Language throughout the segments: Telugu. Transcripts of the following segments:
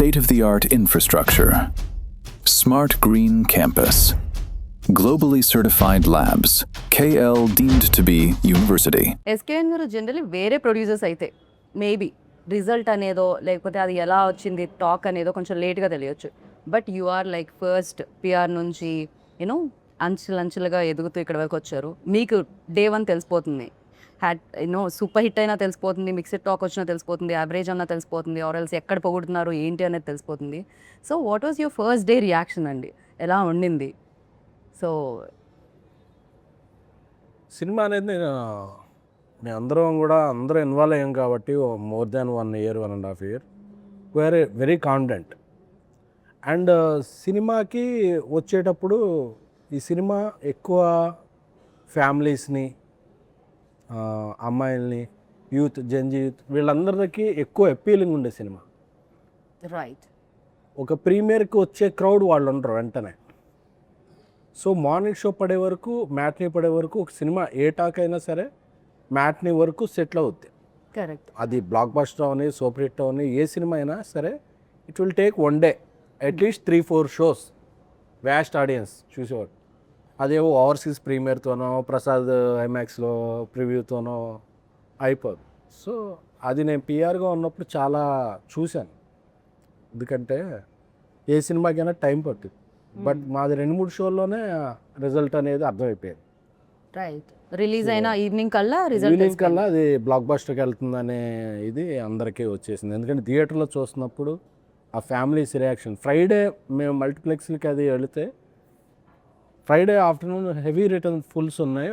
state-of-the-art infrastructure, smart green campus, globally certified labs, KL deemed to be university. SKN గారు జనరలీ వేరే ప్రొడ్యూసర్స్ అయితే మేబీ రిజల్ట్ అనేదో లేకపోతే అది ఎలా వచ్చింది టాక్ అనేదో కొంచెం లేట్గా తెలియచ్చు. But you are like first PR నుంచి యూనో అంచెలంచెలుగా ఎదుగుతూ ఇక్కడ వరకు వచ్చారు. మీకు డే 1 తెలిసిపోతుంది, సూపర్ హిట్ అయినా తెలిసిపోతుంది, మిక్స్డ్ టాక్ వచ్చినా తెలిసిపోతుంది, యావరేజ్ అన్నా తెలిసిపోతుంది, ఆర్ఎల్స్ ఎక్కడ పొగుడుతున్నారు ఏంటి అనేది తెలిసిపోతుంది. So what was your first day reaction అండి, ఎలా ఉండింది? సో సినిమా అనేది నేను అందరూ ఇన్వాల్వ్ అయ్యాం కాబట్టి మోర్ దాన్ 1 year 1.5 year వేరే వెరీ కాన్ఫిడెంట్. అండ్ సినిమాకి వచ్చేటప్పుడు ఈ సినిమా ఎక్కువ ఫ్యామిలీస్ని, అమ్మాయిల్ని, యూత్, జెన్జీ యూత్ వీళ్ళందరికీ ఎక్కువ అపీలింగ్ ఉండే సినిమా. రైట్. ఒక ప్రీమియర్కి వచ్చే క్రౌడ్ వాళ్ళు ఉండరు వెంటనే. సో మార్నింగ్ షో పడే వరకు, మ్యాట్నీ పడే వరకు ఒక సినిమా ఏ టాక్ అయినా సరే మ్యాట్నీ వరకు సెటిల్ అవుద్ది. కరెక్ట్. అది బ్లాక్ బస్టర్ అవని, సూపర్ హిట్ అవని, ఏ సినిమా అయినా సరే it will take 1 day at least 3-4 shows vast audience చూసేవాడు. అదేవో ఓవర్సీస్ ప్రీమియర్తోనో, ప్రసాద్ ఐమాక్స్లో ప్రివ్యూతోనో అయిపోదు. సో అది నేను పిఆర్గా ఉన్నప్పుడు చాలా చూశాను. ఎందుకంటే ఏ సినిమాకైనా టైం పట్టింది. బట్ మాది 2-3 షోల్లోనే రిజల్ట్ అనేది అర్థమైపోయింది. రైట్. రిలీజ్ అయిన ఈవినింగ్ కల్లా రిజల్ట్ అది బ్లాక్ బస్టర్కి వెళ్తుందనే ఇది అందరికీ వచ్చేసింది. ఎందుకంటే థియేటర్లో చూస్తున్నప్పుడు ఆ ఫ్యామిలీస్ రియాక్షన్, ఫ్రైడే మేము మల్టీప్లెక్స్లకి అది వెళితే Friday afternoon heavy return fulls ఉన్నాయి,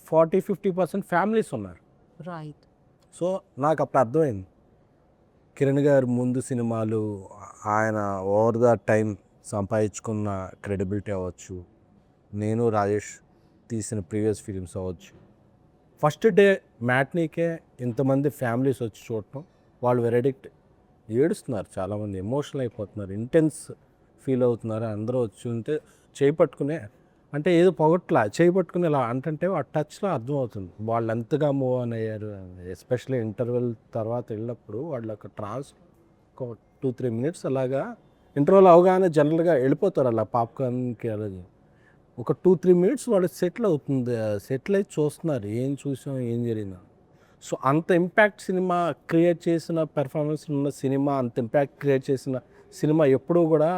40-50% ఫ్యామిలీస్ ఉన్నారు. రైట్. సో నాకు అప్పుడు అర్థమైంది కిరణ్ గారు ముందు సినిమాలు, ఆయన ఓవర్ ద టైం సంపాదించుకున్న క్రెడిబిలిటీ అవ్వచ్చు, నేను రాజేష్ తీసిన ప్రీవియస్ ఫిలిమ్స్ అవ్వచ్చు, ఫస్ట్ డే మ్యాట్నీకే ఇంతమంది ఫ్యామిలీస్ వచ్చి చూడటం, వాళ్ళు వెరడిక్ట్ ఏడుస్తున్నారు, చాలామంది ఎమోషనల్ అయిపోతున్నారు, ఇంటెన్స్ ఫీల్ అవుతున్నారు. అందరూ వచ్చి ఉంటే చేయి పట్టుకునే, అంటే ఏదో పొగట్లా చేయి పట్టుకుని ఇలా అంటే ఆ టచ్లో అర్థమవుతుంది వాళ్ళు ఎంతగా మూవ్ ఆన్ అయ్యారు. ఎస్పెషల్లీ ఇంటర్వెల్ తర్వాత వెళ్ళినప్పుడు వాళ్ళు ఒక ఒక 2-3 minutes అలాగా ఇంటర్వెల్ అవగానే జనరల్గా వెళ్ళిపోతారు అలా పాప్కార్న్కి. అలాగే ఒక 2-3 minutes వాళ్ళు సెటిల్ అవుతుంది, సెటిల్ అయి చూస్తున్నారు ఏం చూసాం ఏం జరిగిందా. సో అంత ఇంపాక్ట్ సినిమా క్రియేట్ చేసిన పెర్ఫార్మెన్స్ ఉన్న సినిమా, అంత ఇంపాక్ట్ క్రియేట్ చేసిన సినిమా ఎప్పుడూ కూడా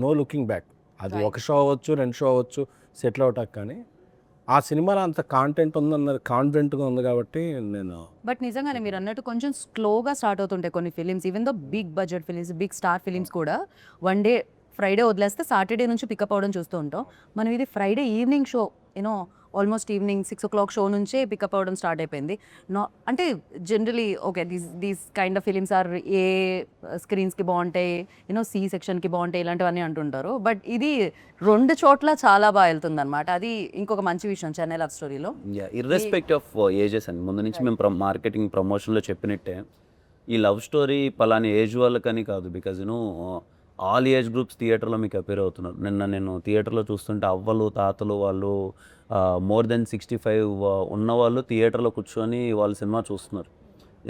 నో లుకింగ్ బ్యాక్. అది ఒక షో అవ్వచ్చు, 2 shows అవ్వచ్చు సెటిల్ అవటానికి, కానీ ఆ సినిమాలో అంత కాంటెంట్ ఉందన్నది కాన్ఫిడెంట్గా ఉంది కాబట్టి నేను. బట్ నిజంగానే మీరు అన్నట్టు కొంచెం స్లోగా స్టార్ట్ అవుతుంటాయి కొన్ని films, even though big budget films, big star films కూడా 1 day ఫ్రైడే వదిలేస్తే సాటర్డే నుంచి పికప్ అవ్వడం చూస్తూ ఉంటాం. మనం ఇది Friday evening show, almost evening 6 o'clock show నుంచే పికప్ అవ్వడం స్టార్ట్ అయిపోయింది. అంటే generally okay these kind of films are A స్క్రీన్స్కి బాగుంటాయి, సి సెక్షన్కి బాగుంటాయి ఇలాంటివన్నీ అంటుంటారు. బట్ ఇది 2 చోట్ల చాలా బాగా వెళ్తుంది అనమాట. అది ఇంకొక మంచి విషయం చెన్నై లవ్ స్టోరీలో. ఇర్రెస్పెక్ట్ ఆఫ్ ఏజెస్ అండి, ముందు నుంచి మేము మార్కెటింగ్ ప్రమోషన్లో చెప్పినట్టే ఈ లవ్ స్టోరీ పలాని ఏజ్ వాళ్ళకని కాదు, బికాజ్ ఆల్ ఏజ్ గ్రూప్స్ థియేటర్లో మీకు అపేర్ అవుతున్నారు. నిన్న నేను థియేటర్లో చూస్తుంటే అవ్వలు తాతలు వాళ్ళు మోర్ దెన్ 65 ఉన్నవాళ్ళు థియేటర్లో కూర్చొని వాళ్ళు సినిమా చూస్తున్నారు.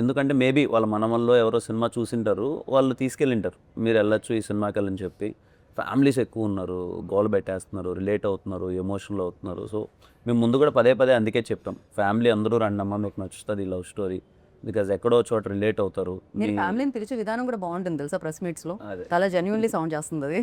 ఎందుకంటే మేబీ వాళ్ళ మనమల్లో ఎవరో సినిమా చూసింటారు, వాళ్ళు తీసుకెళ్ళింటారు మీరు వెళ్ళొచ్చు ఈ సినిమాకి వెళ్ళని చెప్పి. ఫ్యామిలీస్ ఎక్కువ ఉన్నారు, గోల్ పెట్టేస్తున్నారు, రిలేట్ అవుతున్నారు, ఎమోషనల్ అవుతున్నారు. సో మేము ముందు కూడా పదే అందుకే చెప్తాం, ఫ్యామిలీ అందరూ రండమ్మా మీకు నచ్చుతుంది ఈ లవ్ స్టోరీ, బికాజ్ ఎక్కడో చోట రిలేట్ అవుతారు. మీరు ఫ్యామిలీని పిలిచే విధానం కూడా బాగుంటుంది తెలుసా, ప్రెస్ మీట్స్లో చాలా జెన్యున్లీ సౌండ్ చేస్తుంది అది.